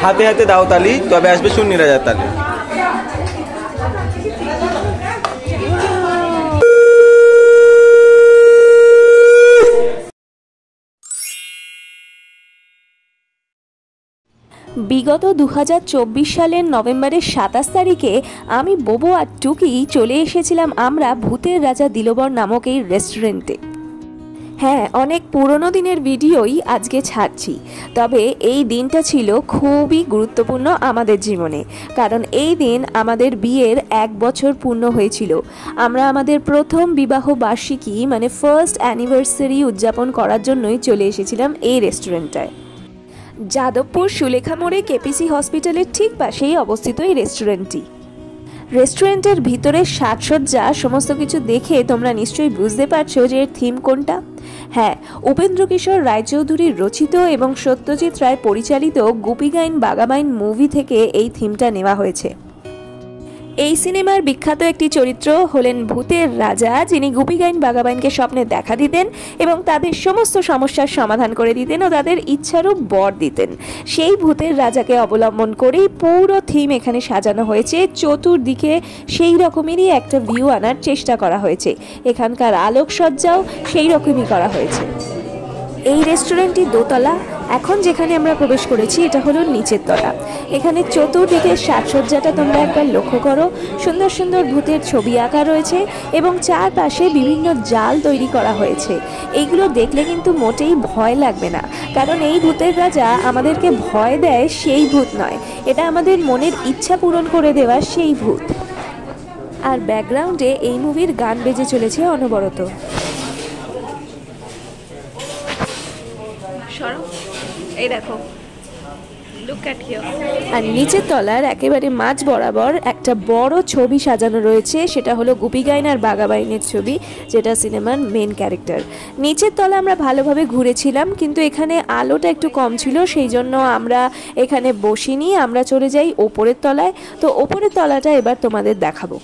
হাতে হাতে দাও তালি, তবে আসবে শূন্য রাজার তালি। বিগত 2024 সালের নভেম্বরের 27 তারিখে আমি বোবো আর টুকি চলে এসেছিলাম আমরা ভূতের রাজা দিলবর নামক এই রেস্টুরেন্টে। হ্যাঁ, অনেক পুরনো দিনের ভিডিওই আজকে ছাড়ছি, তবে এই দিনটা ছিল খুবই গুরুত্বপূর্ণ আমাদের জীবনে, কারণ এই দিন আমাদের বিয়ের 1 বছর পূর্ণ হয়েছিল। আমরা আমাদের প্রথম বিবাহ বার্ষিকী মানে ফার্স্ট অ্যানিভার্সারি উদযাপন করার জন্যই চলে এসেছিলাম এই রেস্টুরেন্টটায়। যাদবপুর সুলেখা মোড়ে কেপিসি হসপিটালের ঠিক পাশেই অবস্থিত এই রেস্টুরেন্টটি। রেস্টুরেন্টের ভিতরে সাজসজ্জা সমস্ত কিছু দেখে তোমরা নিশ্চয়ই বুঝতে পারছো যে এর থিম কোনটা। হ্যাঁ, উপেন্দ্র কিশোর রায়চৌধুরীর রচিত এবং সত্যজিৎ রায় পরিচালিত গুপি গাইন বাঘাবাইন মুভি থেকে এই থিমটা নেওয়া হয়েছে। এই সিনেমার বিখ্যাত একটি চরিত্র হলেন ভূতের রাজা, যিনি গুপি গাইন বাঘাবাইনকে স্বপ্নে দেখা দিতেন এবং তাদের সমস্ত সমস্যার সমাধান করে দিতেন ও তাদের ইচ্ছারূপ বর দিতেন। সেই ভূতের রাজাকে অবলম্বন করেই পুরো থিম এখানে সাজানো হয়েছে। চতুর্দিকে সেই রকমেরই একটা ভিউ আনার চেষ্টা করা হয়েছে। এখানকার আলোকসজ্জাও সেই রকমই করা হয়েছে। এই রেস্টুরেন্টটি দোতলা। এখন যেখানে আমরা প্রবেশ করেছি এটা হলো নিচের তলা। এখানে চতুর্দিকে সাজসজ্জাটা তোমরা একবার লক্ষ্য করো। সুন্দর সুন্দর ভূতের ছবি আঁকা রয়েছে এবং চারপাশে বিভিন্ন জাল তৈরি করা হয়েছে। এইগুলো দেখলে কিন্তু মোটেই ভয় লাগবে না, কারণ এই ভূতের রাজা আমাদেরকে ভয় দেয় সেই ভূত নয়, এটা আমাদের মনের ইচ্ছা পূরণ করে দেওয়া সেই ভূত। আর ব্যাকগ্রাউন্ডে এই মুভির গান বেজে চলেছে অনবরত। এই দেখো, আর নিচের তলার একেবারে মাঝ বরাবর একটা বড় ছবি সাজানো রয়েছে, সেটা হলো গুপি গাইন আর বাঘাবাইনের ছবি, যেটা সিনেমার মেন ক্যারেক্টার। নিচের তলা আমরা ভালোভাবে ঘুরেছিলাম, কিন্তু এখানে আলোটা একটু কম ছিল, সেই জন্য আমরা এখানে বসিনি, আমরা চলে যাই ওপরের তলায়। তো ওপরের তলাটা এবার তোমাদের দেখাবো।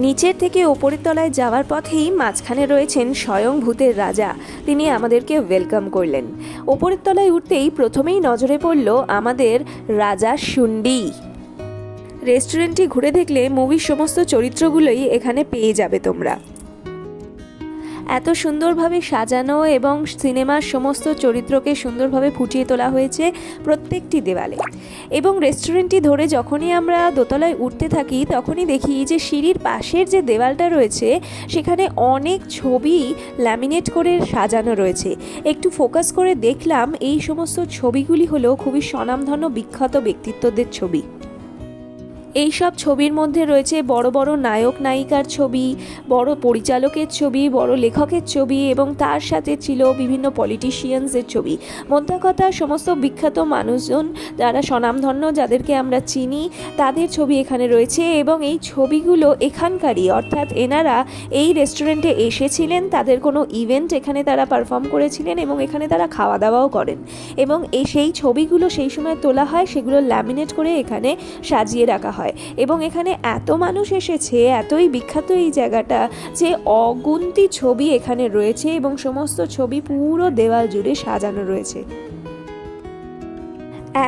নিচের থেকে ওপরের তলায় যাওয়ার পথেই মাঝখানে রয়েছেন স্বয়ং ভূতের রাজা। তিনি আমাদেরকে ওয়েলকাম করলেন। ওপরের তলায় উঠতেই প্রথমেই নজরে পড়ল আমাদের রাজা শুন্ডি। রেস্টুরেন্টটি ঘুরে দেখলে মুভির সমস্ত চরিত্রগুলোই এখানে পেয়ে যাবে তোমরা। এত সুন্দরভাবে সাজানো এবং সিনেমার সমস্ত চরিত্রকে সুন্দরভাবে ফুটিয়ে তোলা হয়েছে প্রত্যেকটি দেওয়ালে। এবং রেস্টুরেন্টটি ধরে যখনই আমরা দোতলায় উঠতে থাকি তখনই দেখি যে সিঁড়ির পাশের যে দেওয়ালটা রয়েছে সেখানে অনেক ছবি ল্যামিনেট করে সাজানো রয়েছে। একটু ফোকাস করে দেখলাম এই সমস্ত ছবিগুলি হলো খুবই স্বনামধন্য বিখ্যাত ব্যক্তিত্বদের ছবি। এই সব ছবির মধ্যে রয়েছে বড় বড় নায়ক নায়িকার ছবি, বড় পরিচালকের ছবি, বড় লেখকের ছবি এবং তার সাথে ছিল বিভিন্ন পলিটিশিয়ানসের ছবি। মোদ্দা কথা, সমস্ত বিখ্যাত মানুষজন যারা স্বনামধন্য, যাদেরকে আমরা চিনি, তাদের ছবি এখানে রয়েছে। এবং এই ছবিগুলো এখানকারই, অর্থাৎ এনারা এই রেস্টুরেন্টে এসেছিলেন, তাদের কোনো ইভেন্ট এখানে তারা পারফর্ম করেছিলেন এবং এখানে তারা খাওয়া দাওয়াও করেন। এবং সেই ছবিগুলো সেই সময় তোলা হয়, সেগুলো ল্যামিনেট করে এখানে সাজিয়ে রাখা হয়। এবং এখানে এত মানুষ এসেছে, এতই বিখ্যাত এই জায়গাটা যে অগুন্তি ছবি এখানে রয়েছে এবং সমস্ত ছবি পুরো দেওয়াল জুড়ে সাজানো রয়েছে।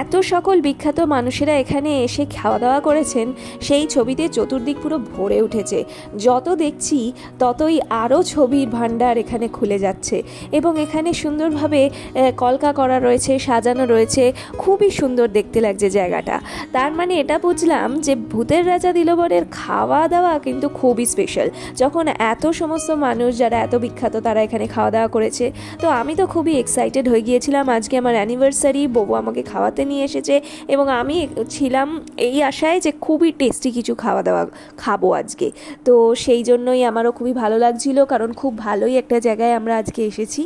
এত সকল বিখ্যাত মানুষেরা এখানে এসে খাওয়া দাওয়া করেছেন, সেই ছবিতে চতুর্দিক পুরো ভরে উঠেছে। যত দেখছি ততই আরও ছবির ভাণ্ডার এখানে খুলে যাচ্ছে এবং এখানে সুন্দরভাবে কলকা করা রয়েছে, সাজানো রয়েছে, খুবই সুন্দর দেখতে লাগছে জায়গাটা। তার মানে এটা বুঝলাম যে ভূতের রাজা দিলবরের খাওয়া দাওয়া কিন্তু খুবই স্পেশাল। যখন এত সমস্ত মানুষ যারা এত বিখ্যাত তারা এখানে খাওয়া দাওয়া করেছে, তো আমি তো খুবই এক্সাইটেড হয়ে গিয়েছিলাম। আজকে আমার অ্যানিভার্সারি, বউ আমাকে খাওয়াতে নিয়ে এসেছে এবং আমি ছিলাম এই আশায় যে খুবই টেস্টি কিছু খাওয়া দাওয়া খাবো আজকে। তো সেই জন্যই আমারও খুবই ভালো লাগছিল, কারণ খুব ভালোই একটা জায়গায় আমরা আজকে এসেছি।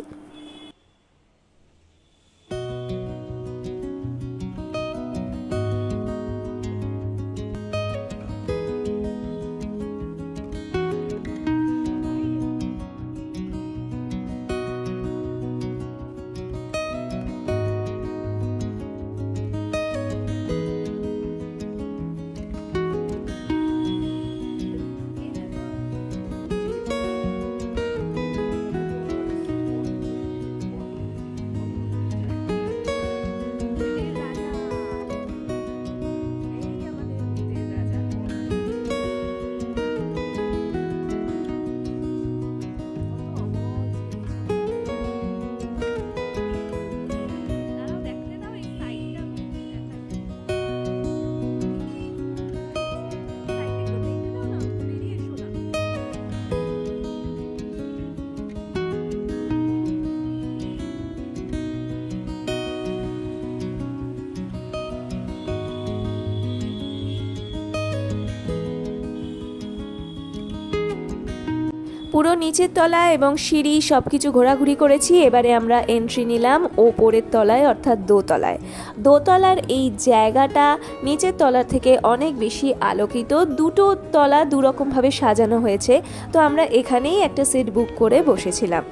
পুরো নিচের তলায় এবং সিঁড়ি সব কিছু ঘোরাঘুরি করেছি। এবারে আমরা এন্ট্রি নিলাম ওপরের তলায়, অর্থাৎ দোতলায়। দোতলার এই জায়গাটা নিচের তলা থেকে অনেক বেশি আলোকিত। দুটো তলা দুরকমভাবে সাজানো হয়েছে। তো আমরা এখানেই একটা সিট বুক করে বসেছিলাম।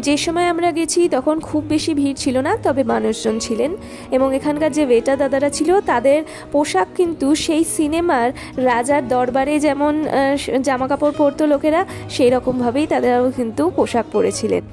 যে সময় আমরা গেছি তখন খুব বেশি ভিড় ছিল না, তবে মানুষজন ছিলেন এবং এখানকার যে ওয়েটার দাদারা ছিল তাদের পোশাক কিন্তু সেই সিনেমার রাজার দরবারে যেমন জামাকাপড় পরতো লোকেরা, সেই রকমভাবেই তাদেরও কিন্তু পোশাক পরেছিলেন।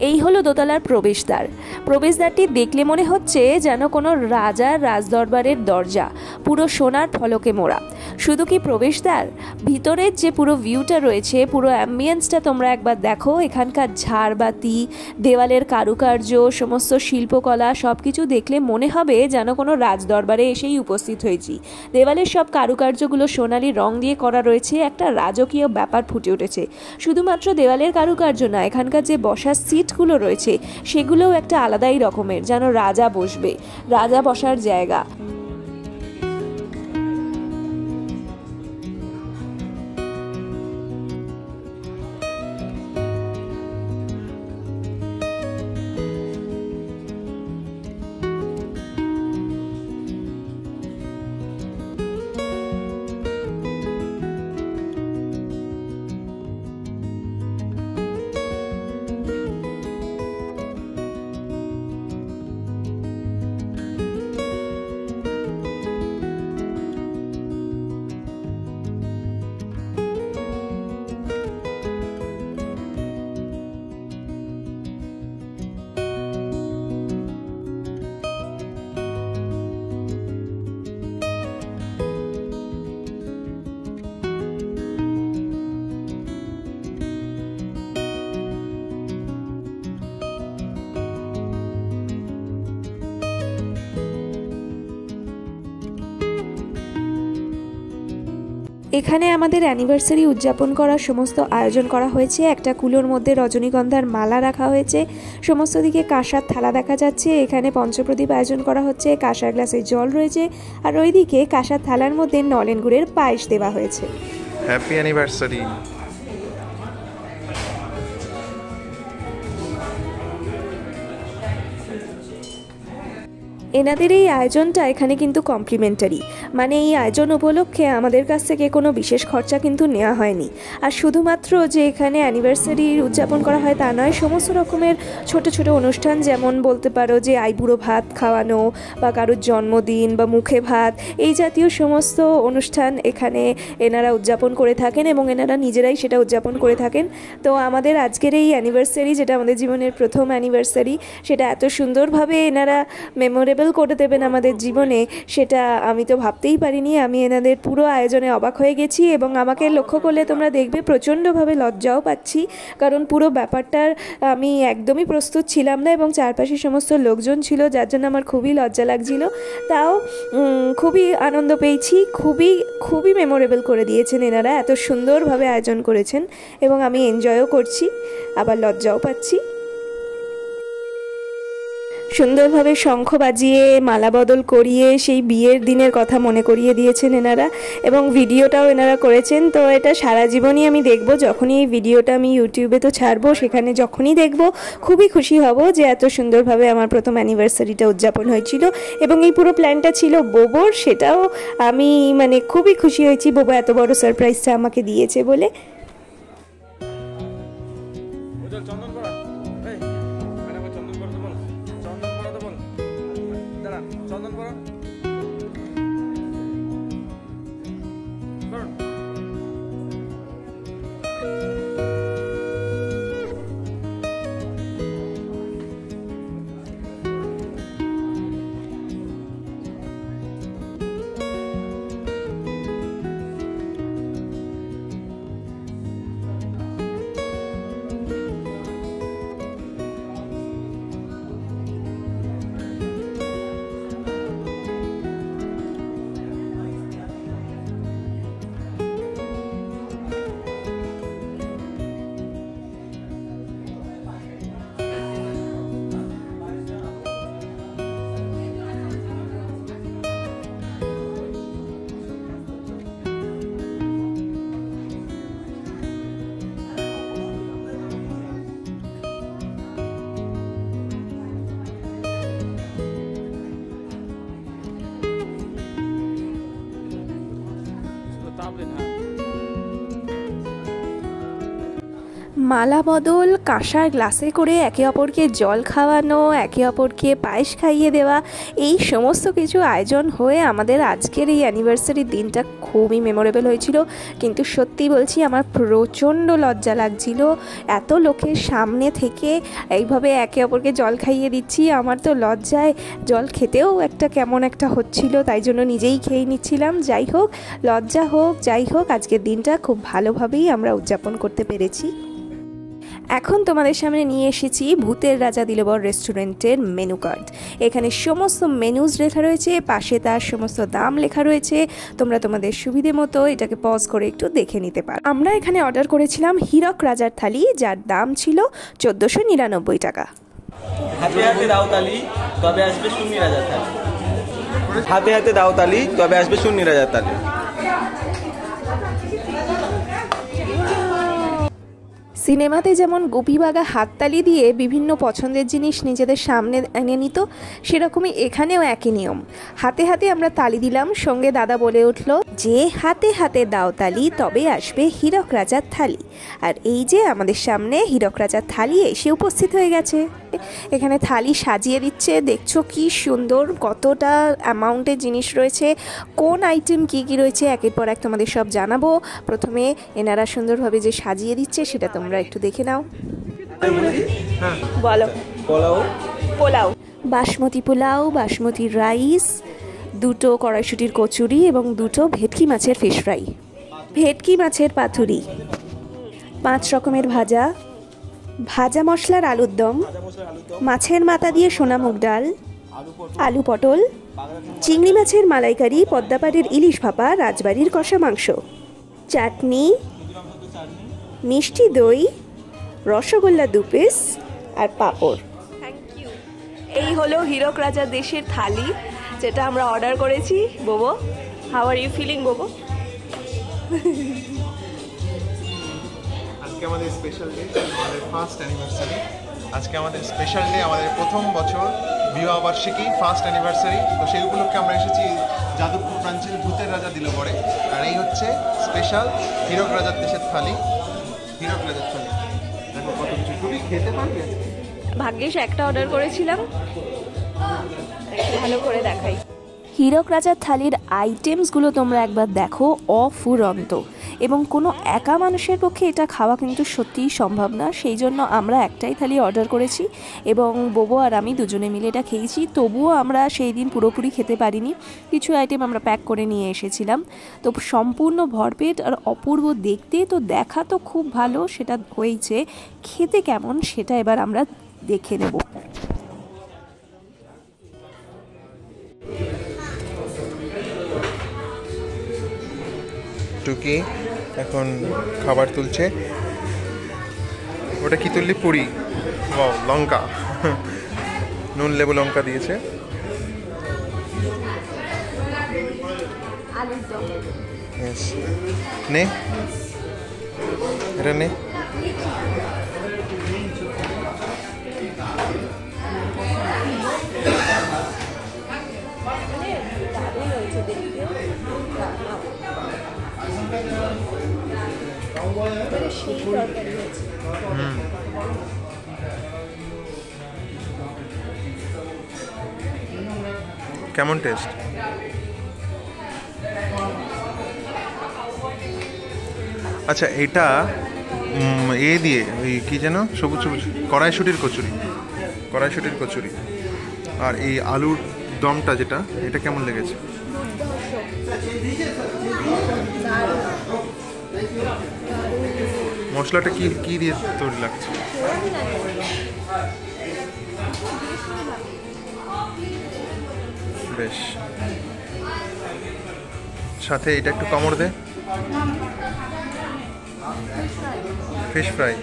এই হলো দোতলার প্রবেশদ্বার। প্রবেশদ্বারটি দেখলে মনে হচ্ছে যেন কোনো রাজার রাজদরবারের দরজা, পুরো সোনার ফলকে মোড়া। শুধু কি প্রবেশদ্বার, ভিতরের যে পুরো ভিউটা রয়েছে, পুরো অ্যাম্বিয়েন্সটা তোমরা একবার দেখো। এখানকার ঝাড়বাতি, দেওয়ালের কারুকার্য, সমস্ত শিল্পকলা সব কিছু দেখলে মনে হবে যেন কোনো রাজদরবারে এসেই উপস্থিত হয়েছি। দেওয়ালের সব কারুকার্যগুলো সোনালি রং দিয়ে করা রয়েছে, একটা রাজকীয় ব্যাপার ফুটে উঠেছে। শুধুমাত্র দেওয়ালের কারুকার্য না, এখানকার যে বসার সিটগুলো রয়েছে সেগুলোও একটা আলাদাই রকমের, যেন রাজা বসবে, রাজা বসার জায়গা। এখানে আমাদের অ্যানিভার্সারি উদযাপন করার সমস্ত আয়োজন করা হয়েছে। একটা কুলোর মধ্যে রজনীগন্ধার মালা রাখা হয়েছে, সমস্ত দিকে কাঁসার থালা দেখা যাচ্ছে। এখানে পঞ্চপ্রদীপ আয়োজন করা হচ্ছে, কাঁসার গ্লাসে জল রয়েছে, আর ওইদিকে কাঁসার থালার মধ্যে নলেন গুড়ের পায়েস দেওয়া হয়েছে। Happy anniversary. এনাদের এই আয়োজনটা এখানে কিন্তু কমপ্লিমেন্টারি, মানে এই আয়োজন উপলক্ষে আমাদের কাছ থেকে কোনো বিশেষ খরচা কিন্তু নেওয়া হয়নি। আর শুধুমাত্র যে এখানে অ্যানিভার্সারি উদযাপন করা হয় তা নয়, সমস্ত রকমের ছোট ছোট অনুষ্ঠান, যেমন বলতে পারো যে আইবুড়ো ভাত খাওয়ানো বা কারোর জন্মদিন বা মুখে ভাত, এই জাতীয় সমস্ত অনুষ্ঠান এখানে এনারা উদযাপন করে থাকেন এবং এনারা নিজেরাই সেটা উদযাপন করে থাকেন। তো আমাদের আজকের এই অ্যানিভার্সারি, যেটা আমাদের জীবনের প্রথম অ্যানিভার্সারি, সেটা এত সুন্দরভাবে এনারা মেমোরেবল করে দেবেন আমাদের জীবনে, সেটা আমি তো ভাবতেই পারিনি। আমি এনাদের পুরো আয়োজনে অবাক হয়ে গেছি এবং আমাকে লক্ষ্য করলে তোমরা দেখবে প্রচণ্ডভাবে লজ্জাও পাচ্ছি, কারণ পুরো ব্যাপারটার আমি একদমই প্রস্তুত ছিলাম না এবং চারপাশে সমস্ত লোকজন ছিল, যার জন্য আমার খুবই লজ্জা লাগছিল। তাও খুবই আনন্দ পেয়েছি, খুবই খুবই মেমোরেবল করে দিয়েছেন এনারা, এত সুন্দরভাবে আয়োজন করেছেন এবং আমি এনজয়ও করছি, আবার লজ্জাও পাচ্ছি। সুন্দরভাবে শঙ্খ বাজিয়ে মালা বদল করিয়ে সেই বিয়ের দিনের কথা মনে করিয়ে দিয়েছেন এনারা এবং ভিডিওটাও এনারা করেছেন। তো এটা সারা জীবনই আমি দেখব, যখনই এই ভিডিওটা আমি ইউটিউবে তো ছাড়বো, সেখানে যখনই দেখব খুবই খুশি হব যে এত সুন্দরভাবে আমার প্রথম অ্যানিভার্সারিটা উদযাপন হয়েছিল। এবং এই পুরো প্ল্যানটা ছিল বোবোর, সেটাও আমি মানে খুবই খুশি হয়েছি বোবো এত বড় সারপ্রাইজটা আমাকে দিয়েছে বলে। মালা বদল, কাঁসার গ্লাসে করে একে অপরকে জল খাওয়ানো, একে অপরকে পায়েস খাইয়ে দেওয়া, এই সমস্ত কিছু আয়োজন হয়ে আমাদের আজকের এই অ্যানিভার্সারির দিনটা খুবই মেমোরেবল হয়েছিল। কিন্তু সত্যি বলছি, আমার প্রচণ্ড লজ্জা লাগছিল এত লোকের সামনে থেকে এইভাবে একে অপরকে জল খাইয়ে দিচ্ছি। আমার তো লজ্জায় জল খেতেও একটা কেমন একটা হচ্ছিল, তাই জন্য নিজেই খেয়ে নিচ্ছিলাম। যাই হোক, লজ্জা হোক যাই হোক, আজকের দিনটা খুব ভালোভাবেই আমরা উদযাপন করতে পেরেছি। এখন তোমাদের সামনে নিয়ে এসেছি ভূতের রাজা দিলবর রেস্টুরেন্টের মেনু কার্ড। এখানে সমস্ত মেনুজ লেখা রয়েছে, পাশে তার সমস্ত দাম লেখা রয়েছে। তোমরা তোমাদের সুবিধে মতো এটাকে পজ করে একটু দেখে নিতে পারো। আমরা এখানে অর্ডার করেছিলাম হীরক রাজার থালি, যার দাম ছিল 1499 টাকা। হাতে হাতে দাও তালি, তবে আসবে শূন্য রাজার তালি। হাতে হাতে দাও তালি, তবে আসবে শূন্য রাজার তালি। সিনেমাতে যেমন গোপীবাগা হাততালি দিয়ে বিভিন্ন পছন্দের জিনিস নিজেদের সামনে এনে নিত, সেরকমই এখানেও একই নিয়ম। হাতে হাতে আমরা তালি দিলাম, সঙ্গে দাদা বলে উঠল যে হাতে হাতে দাও তালি, তবে আসবে হীরক রাজার থালি। আর এই যে আমাদের সামনে হীরক রাজার থালি এসে উপস্থিত হয়ে গেছে। এখানে থালি সাজিয়ে দিচ্ছে, দেখছো কি সুন্দর, কতটা অ্যামাউন্টের জিনিস রয়েছে, কোন আইটেম কি কি রয়েছে একের পর এক তোমাদের সব জানাবো। প্রথমে এনারা সুন্দরভাবে যে সাজিয়ে দিচ্ছে সেটা তোমরা একটু দেখে নাও। বলো। পোলাও, পোলাও, বাসমতি পোলাও, বাসমতি রাইস, দুটো কড়াইশুটির কচুরি এবং দুটো ভেটকি মাছের ফিশ ফ্রাই, ভেটকি মাছের পাতুরি, 5 রকমের ভাজা, ভাজা মশলার আলুর দম, মাছের মাথা দিয়ে সোনা মুগ ডাল, আলু পটল, চিংড়ি মাছের মালাইকারি, পদ্মাপাড়ের ইলিশ ভাপা, রাজবাড়ির কষা মাংস, চাটনি, মিষ্টি দই, রসগোল্লা 2 পিস আর পাঁপড়। এই হলো হীরক রাজা দেশের থালি, যেটা আমরা অর্ডার করেছি। বোবো, হাউ আর ইউ ফিলিং বোবো? আজকে আমাদের স্পেশাল ডে, আমাদের ফার্স্ট অ্যানিভার্সারি। আজকে আমাদের স্পেশাল ডে, আমাদের প্রথম বছর বিবাহ বার্ষিকী, ফার্স্ট অ্যানিভার্সারি। তো সেই উপলক্ষে আমরা এসেছি যাদবপুর ব্রাঞ্চের ভূতের রাজা দিলবরে। আর এই হচ্ছে স্পেশাল হীরক রাজার দেশের থালি, হীরক রাজার থালি। দেখো কত কিছু, তুমি খেতে পারবে। ভাগ্যিস একটা অর্ডার করেছিলাম, ভালো করে দেখাই। হীরক রাজার থালির আইটেমসগুলো তোমরা একবার দেখো, অফুরন্ত, এবং কোনো একা মানুষের পক্ষে এটা খাওয়া কিন্তু সত্যিই সম্ভব না। সেই জন্য আমরা একটাই থালি অর্ডার করেছি এবং বোবো আর আমি দুজনে মিলে এটা খেয়েছি। তবুও আমরা সেই দিন পুরোপুরি খেতে পারিনি, কিছু আইটেম আমরা প্যাক করে নিয়ে এসেছিলাম। তো সম্পূর্ণ ভরপেট আর অপূর্ব দেখতে, তো দেখা তো খুব ভালো, সেটা হয়েছে, খেতে কেমন সেটা এবার আমরা দেখে নেব। টুকি এখন খাবার তুলছে। ওটা কি তুললি? পুরি। ওয়াও, লঙ্কা, নুন লেবু লঙ্কা দিয়েছে। Yes. নে, এটা নে। কেমন টেস্ট? আচ্ছা, এটা এ দিয়ে ওই কি যেন সবুজ সবুজ কড়াইশুটির কচুরি, কড়াইশুটির কচুরি। আর এই আলুর দমটা যেটা, এটা কেমন লেগেছে? মশলাটা কি কি দিয়ে তৈরি লাগছে? বেশ, সাথে এটা একটু কামড় দে। ফিশ ফ্রাই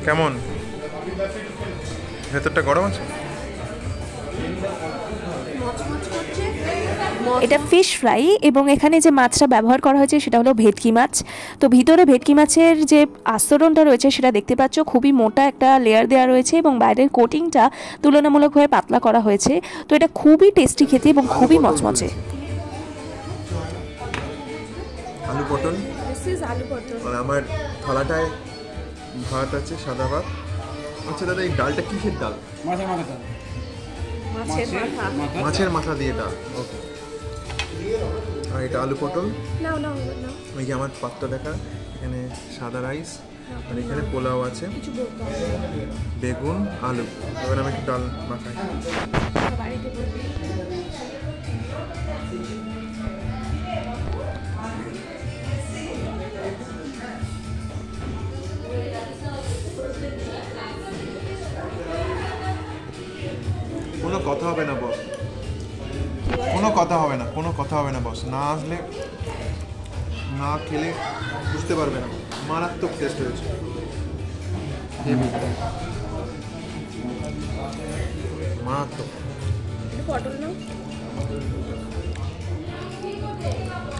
কেমন? ভেতরটা গরম আছে? এটা ফিশ ফ্রাই এবং এখানে যে মাছটা ব্যবহার করা হয়েছে সেটা হলো ভেটকি মাছ। তো ভিতরে ভেটকি মাছের যে আস্তরণটা রয়েছে সেটা দেখতে পাচ্ছ, খুবই মোটা একটা লেয়ার দেওয়া রয়েছে এবং বাইরের কোটিংটা তুলনামূলকভাবে পাতলা করা হয়েছে। তো এটা খুবই টেস্টি খেতে এবং খুবই মচমচে। আলু পটল, দিস ইজ আলু পটল। আর আমার থালাটায় ভাত আছে, সাদা ভাত। আচ্ছা দাদা, এই ডালটা কিসের ডাল? মাছের মাথা। মাছের মাথা দিয়ে ডাল, ওকে। আর এটা আলু পটল। নাও নাও নাও। এই যে আমার পাত্র দেখা, এখানে সাদা রাইস, আর এখানে পোলাও আছে, বেগুন, আলু। এবার আমি একটু ডাল মাখাই। কোনো কথা হবে না বস, কোনো কথা হবে না, কোনো কথা হবে না বস। না আসলে, না খেলে বুঝতে পারবে না। মারাত্মক টেস্ট হয়েছে, মারাত্মক। পটল নাও।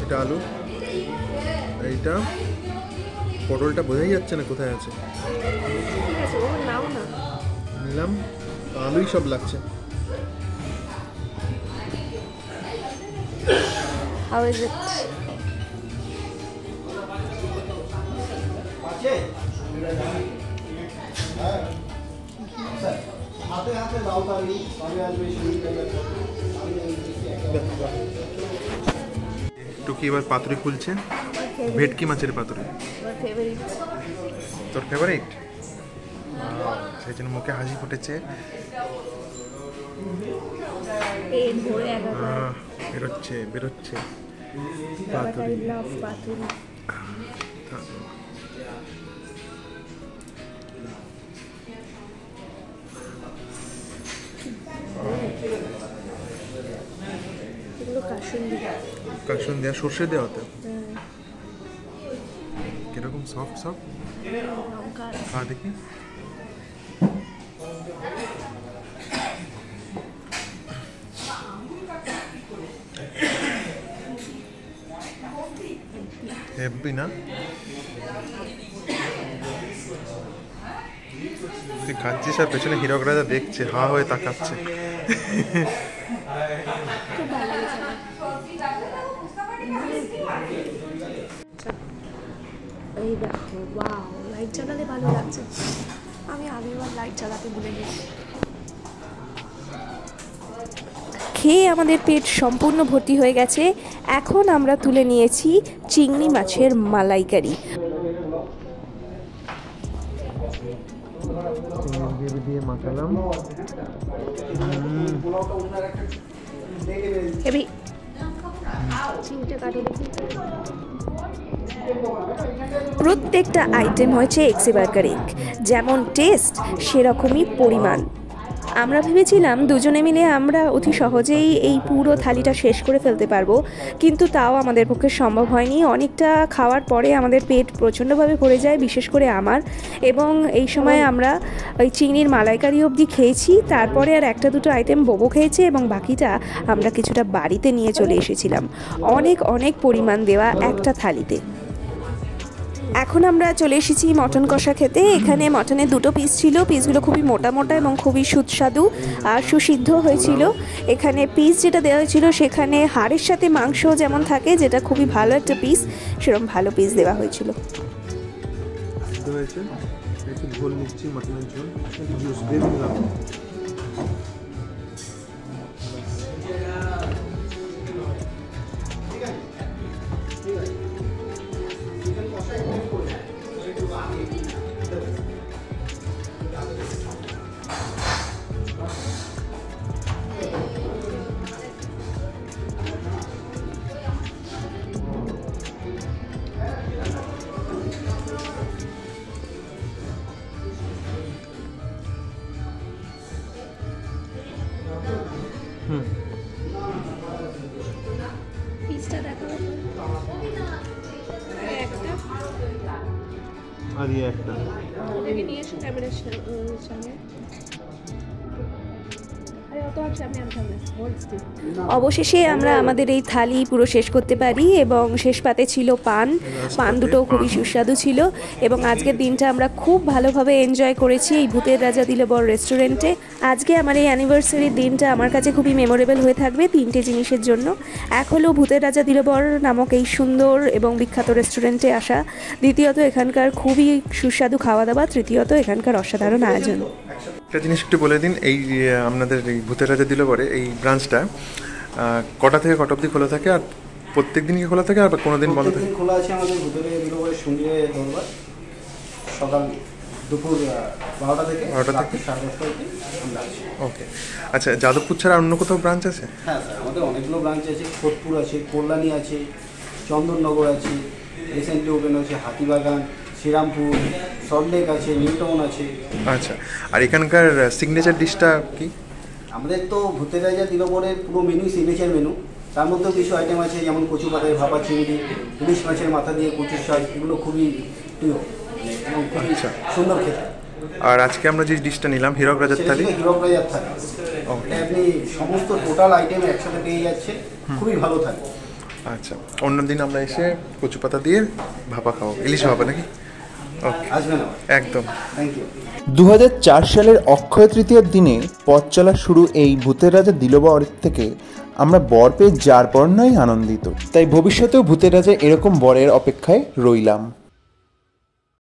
এটা আলু, এইটা পটলটা বোঝাই যাচ্ছে না কোথায় আছে। ঠিক আছে, ও নাও না। নিলাম, আলুই সব লাগছে। How is it? টুকি এবার পাতুরি খুলছে, ভেটকি মাছের পাতুরি। My favorite. তোর ফেভারিট? সেই জন্য মুখে হাসি ফুটেছে। পেট ভরে একবার। বেরোচ্ছে বেরোচ্ছে I love পাতুরি। এগুলো কাসুন দেওয়া, সর্ষে দেওয়া তো। কিরকম সফট সফট, খা দেখি। হেভি না? তুই খাচ্ছিস আর পেছনে হীরক রাজা দেখছে, হা হয়ে তাকাচ্ছে। এই দেখো, ওয়াও, লাইট জ্বালালে ভালো লাগছে। আমি আগেরবার লাইট জ্বালাতে ভুলে গেছি। খেয়ে আমাদের পেট সম্পূর্ণ ভর্তি হয়ে গেছে। এখন আমরা তুলে নিয়েছি চিংড়ি মাছের মালাইকারি। দিয়ে মাখালাম। হেভি। চিংড়িটা কাটো দেখি। প্রত্যেকটা আইটেম হয়েছে এক্সেবারকারিক, যেমন টেস্ট সেরকমই পরিমাণ। আমরা ভেবেছিলাম দুজনে মিলে আমরা অতি সহজেই এই পুরো থালিটা শেষ করে ফেলতে পারবো, কিন্তু তাও আমাদের পক্ষে সম্ভব হয়নি। অনেকটা খাওয়ার পরে আমাদের পেট প্রচণ্ডভাবে ভরে যায়, বিশেষ করে আমার। এবং এই সময় আমরা ওই চিংড়ির মালাইকারি অবধি খেয়েছি, তারপরে আর একটা দুটো আইটেম বোবো খেয়েছে, এবং বাকিটা আমরা কিছুটা বাড়িতে নিয়ে চলে এসেছিলাম। অনেক অনেক পরিমাণ দেওয়া একটা থালিতে। এখন আমরা চলে এসেছি মটন কষা খেতে। এখানে মটনের দুটো পিস ছিল, পিসগুলো খুবই মোটা মোটা এবং খুবই সুস্বাদু আর সুসিদ্ধ হয়েছিল। এখানে পিস যেটা দেওয়া হয়েছিল সেখানে হাড়ের সাথে মাংস যেমন থাকে, যেটা খুবই ভালো একটা পিস, সেরকম ভালো পিস দেওয়া হয়েছিল। ঝোল নিচ্ছি, মটনের ঝোল, জুস গ্রেভি নিলাম। পিসটা দেখাবো একটা, আর এই একটা দেখে নিয়ে এসো ক্যামেরার সামনে। আরে অবশেষে আমরা আমাদের এই থালি পুরো শেষ করতে পারি এবং শেষ পাতে ছিল পান দুটোও খুবই সুস্বাদু ছিল এবং আজকের দিনটা আমরা খুব ভালোভাবে এনজয় করেছি এই ভূতের রাজা দিলবর রেস্টুরেন্টে। আজকে আমার এই অ্যানিভার্সারির দিনটা আমার কাছে খুবই মেমোরেবল হয়ে থাকবে তিনটে জিনিসের জন্য। এক হলো ভূতের রাজা দিলবর নামক এই সুন্দর এবং বিখ্যাত রেস্টুরেন্টে আসা, দ্বিতীয়ত এখানকার খুবই সুস্বাদু খাওয়া দাওয়া, তৃতীয়ত এখানকার অসাধারণ আয়োজন। একটা জিনিস একটু বলে দিন, এই আপনাদের এই ভূতের রাজা দিলবরে এই ব্রাঞ্চটা কটা থেকে কটা অবধি খোলা থাকে, আর প্রত্যেক দিনই খোলা থাকে আর কোনো দিন বন্ধ থাকে? খোলা আছে আমাদের ভূতের রাজা দিলবরের সন্ধ্যে দরবার সকাল দুপুর 12টা থেকে 10:30 অবধি আমরা আছি। ওকে, আচ্ছা, যাদবপুর ছাড়া অন্য কোথাও ব্রাঞ্চ আছে? হ্যাঁ স্যার, আমাদের অনেকগুলো ব্রাঞ্চ আছে। সোদপুর আছে, কল্যাণী আছে, চন্দননগর আছে, রিসেন্টলি ওপেন হয়েছে হাতিবাগান, শ্রীরামপুর, সল্টলেক আছে, নিউটাউন আছে। আচ্ছা, আর এখানকার সিগনেচার ডিশটা কি? আমাদের তো ভূতের রাজা দিলবরের পুরো মেনু সিগনেচার মেনু, তার মধ্যেও কিছু আইটেম আছে যেমন কচু পাতায় ভাপা চিংড়ি, ইলিশ মাছের মাথা দিয়ে কচুর শাক, এগুলো খুবই প্রিয় এবং খুবই সুন্দর খেতে। আর আজকে আমরা যে ডিশটা নিলাম হীরক রাজার থালি, হীরক রাজার থালি, আপনি সমস্ত টোটাল আইটেম একসাথে পেয়ে যাচ্ছে, খুবই ভালো থাকে। আচ্ছা, অন্যদিন আমরা এসে কচু পাতা দিয়ে ভাপা খাবো, ইলিশ ভাপা নাকি? ওকে, আসবেন একদম, থ্যাংক ইউ। 2004 সালের অক্ষয় তৃতীয়ার দিনে পথ চলা শুরু এই ভূতের রাজা দিলবর থেকে আমরা বর পেয়ে যার পর নয় আনন্দিত। তাই ভবিষ্যতেও ভূতের রাজা এরকম বরের অপেক্ষায় রইলাম।